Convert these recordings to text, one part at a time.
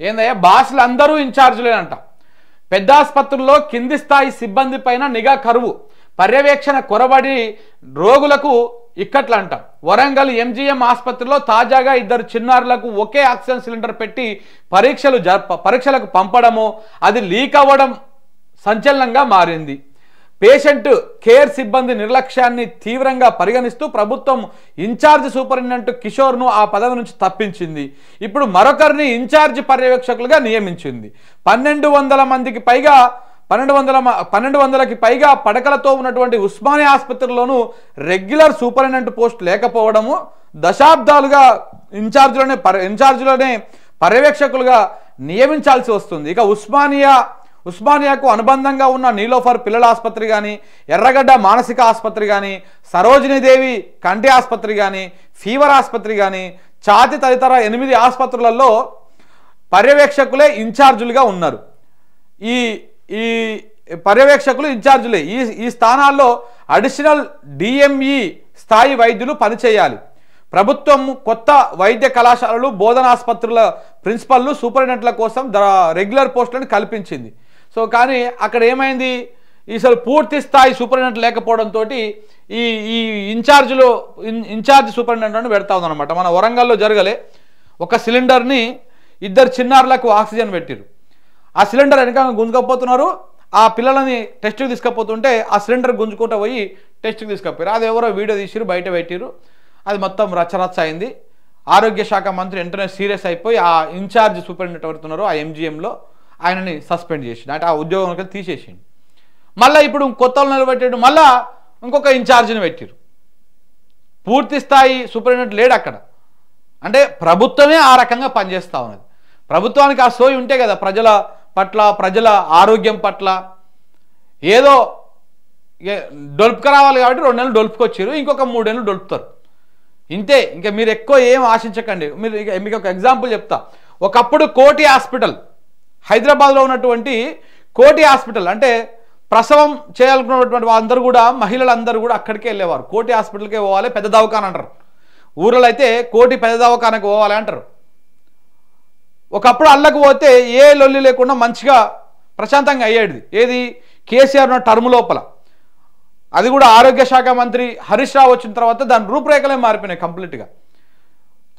ఏందయ్యా బాస్లు అందరూ ఇన్ఛార్జీలేనంట. పెద్ద ఆసుపత్రుల్లో కింది స్థాయి సిబ్బంది పైన నిఘా కరువు, పర్యవేక్షణ కొరబడి రోగులకు ఇక్కట్లంట. వరంగల్ ఎంజీఎం ఆసుపత్రిలో తాజాగా 2 చిన్నారులకు ఒకే ఆక్సిజన్ సిలిండర్ పెట్టి పరీక్షలకు పంపడము, అది లీక్ అవ్వడం సంచలనంగా మారింది. పేషెంట్ కేర్ సిబ్బంది నిర్లక్ష్యాన్ని తీవ్రంగా పరిగణిస్తూ ప్రభుత్వం ఇన్ఛార్జ్ సూపరింటెండెంట్ కిషోర్ను ఆ పదవి నుంచి తప్పించింది. ఇప్పుడు మరొకరిని ఇన్ఛార్జ్ పర్యవేక్షకులుగా నియమించింది. 1200 మందికి పైగా 1200కి పైగా పడకలతో ఉన్నటువంటి ఉస్మానియా ఆసుపత్రిలోనూ రెగ్యులర్ సూపరింటెండెంట్ పోస్ట్ లేకపోవడము, దశాబ్దాలుగా ఇన్ఛార్జ్లోనే పర్యవేక్షకులుగా నియమించాల్సి వస్తుంది. ఇక ఉస్మానియాకు అనుబంధంగా ఉన్న నీలోఫర్ పిల్లల ఆసుపత్రి కానీ, ఎర్రగడ్డ మానసిక ఆసుపత్రి కానీ, సరోజినీదేవి కంటి ఆసుపత్రి కానీ, ఫీవర్ ఆసుపత్రి కానీ, ఛాతి తదితర 8 ఆసుపత్రులలో పర్యవేక్షకులే ఇన్ఛార్జులుగా ఉన్నారు. ఈ పర్యవేక్షకులు ఇన్ఛార్జులే. ఈ స్థానాల్లో అడిషనల్ డిఎంఈ స్థాయి వైద్యులు పనిచేయాలి. ప్రభుత్వం కొత్త వైద్య కళాశాలలు, బోధన ఆసుపత్రుల ప్రిన్సిపల్లు, సూపరింటెండెంట్ల కోసం రెగ్యులర్ పోస్టులను కల్పించింది. సో కానీ అక్కడ ఏమైంది, ఈసారి పూర్తి స్థాయి సూపరింటెండెంట్ లేకపోవడంతో ఈ ఇన్ఛార్జ్ సూపరింటెండెంట్ను పెడతా ఉందన్నమాట. మన వరంగల్లో జరగలే, ఒక సిలిండర్ని 2 చిన్నారులకు ఆక్సిజన్ పెట్టిరు. ఆ సిలిండర్ వెనక గుంజుకపోతున్నారు. ఆ పిల్లలని టెస్ట్కి తీసుకపోతుంటే ఆ సిలిండర్ గుంజుకుంటూ పోయి టెస్ట్కి తీసుకపోయారు. అది ఎవరో వీడియో తీసిరు, బయట పెట్టిరు. అది మొత్తం రచ్చరచ్చ అయింది. ఆరోగ్య శాఖ మంత్రి వెంటనే సీరియస్ అయిపోయి ఆ ఇన్ఛార్జ్ సూపరింటెండెంట్ ఎవరుతున్నారో ఆ ఎంజీఎంలో ఆయనని సస్పెండ్ చేసిండు, అంటే ఆ ఉద్యోగంలోకి తీసేసిండు. మళ్ళీ ఇప్పుడు కొత్త నిలబెట్టాడు, మళ్ళీ ఇంకొక ఇన్ఛార్జిని పెట్టిరు. పూర్తి స్థాయి సూపరింటెండెంట్ లేడు అక్కడ. అంటే ప్రభుత్వమే ఆ రకంగా పనిచేస్తూ ఉన్నది. ప్రభుత్వానికి ఆ సోయి ఉంటే కదా ప్రజల పట్ల, ప్రజల ఆరోగ్యం పట్ల ఏదో డొలుపుకు రావాలి కాబట్టి 2 నెలలు డొలుపుకొచ్చారు, ఇంకొక 3 నెలలు డొలుపుతారు, ఇంతే. ఇంకా మీరు ఎక్కువ ఏం ఆశించకండి. మీకు ఒక ఎగ్జాంపుల్ చెప్తా. ఒకప్పుడు కోటి హాస్పిటల్, హైదరాబాద్లో ఉన్నటువంటి కోటి హాస్పిటల్, అంటే ప్రసవం చేయాలనుకున్నటువంటి వాళ్ళందరూ కూడా, మహిళలందరూ కూడా అక్కడికే వెళ్ళేవారు. కోటి హాస్పిటల్కే పోవాలి, పెద్ద దవాఖాన అంటారు. ఊర్లో అయితే కోటి పెద్ద దవాఖానకు పోవాలి అంటారు. ఒకప్పుడు అల్లకు పోతే ఏ లొల్లి లేకుండా మంచిగా ప్రశాంతంగా అయ్యేది. ఏది కేసీఆర్ ఉన్న టర్మ్ లోపల. అది కూడా ఆరోగ్య శాఖ మంత్రి హరీష్ రావు వచ్చిన తర్వాత దాని రూపురేఖలే మారిపోయినాయి కంప్లీట్గా.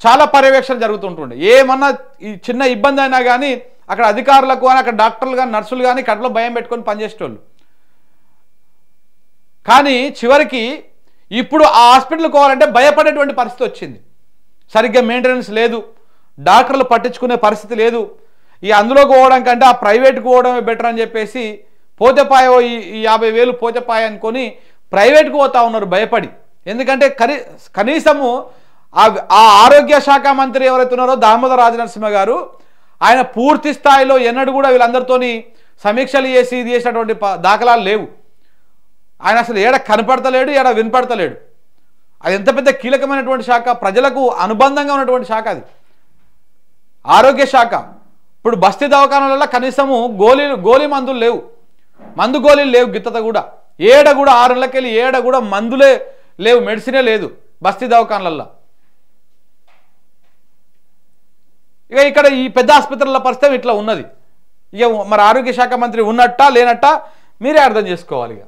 చాలా పర్యవేక్షణ జరుగుతుంటుండే. ఏమన్నా ఈ చిన్న ఇబ్బంది అయినా కానీ అక్కడ అధికారులకు కానీ, అక్కడ డాక్టర్లు కానీ, నర్సులు కానీ కడుపులో భయం పెట్టుకొని పనిచేసేటోళ్ళు. కానీ చివరికి ఇప్పుడు ఆ హాస్పిటల్కి పోవాలంటే భయపడేటువంటి పరిస్థితి వచ్చింది. సరిగ్గా మెయింటెనెన్స్ లేదు, డాక్టర్లు పట్టించుకునే పరిస్థితి లేదు. ఈ అందులోకి పోవడం కంటే ఆ ప్రైవేట్కి పోవడమే బెటర్ అని చెప్పేసి పోతేపాయో ఈ 50,000 పోతేపాయ అనుకొని ప్రైవేట్కి పోతా ఉన్నారు భయపడి. ఎందుకంటే కనీసము ఆ ఆరోగ్య శాఖ మంత్రి ఎవరైతే ఉన్నారో దామోదర రాజనరసింహ గారు, ఆయన పూర్తి స్థాయిలో ఎన్నడూ కూడా వీళ్ళందరితోని సమీక్షలు చేసి ఇది చేసినటువంటి దాఖలాలు లేవు. ఆయన అసలు ఏడ కనపడతలేడు, ఏడ వినపడతలేడు. అది ఎంత పెద్ద కీలకమైనటువంటి శాఖ, ప్రజలకు అనుబంధంగా ఉన్నటువంటి శాఖ అది ఆరోగ్య శాఖ. ఇప్పుడు బస్తీ దవాఖానాలలో కనీసము గోళీ మందులు లేవు, మందు గోళీలు లేవు. గిత్తత కూడా ఏడ కూడా 6 నెలలకెళ్ళి ఏడ కూడా మందులే లేవు, మెడిసినే లేదు బస్తీ దవాఖానాలలో. ఇక ఇక్కడ ఈ పెద్ద ఆసుపత్రుల పరిస్థితి ఇట్లా ఉన్నది. ఇక మరి ఆరోగ్య శాఖ మంత్రి ఉన్నట్టా లేనట్టా మీరే అర్థం చేసుకోవాలి. ఇక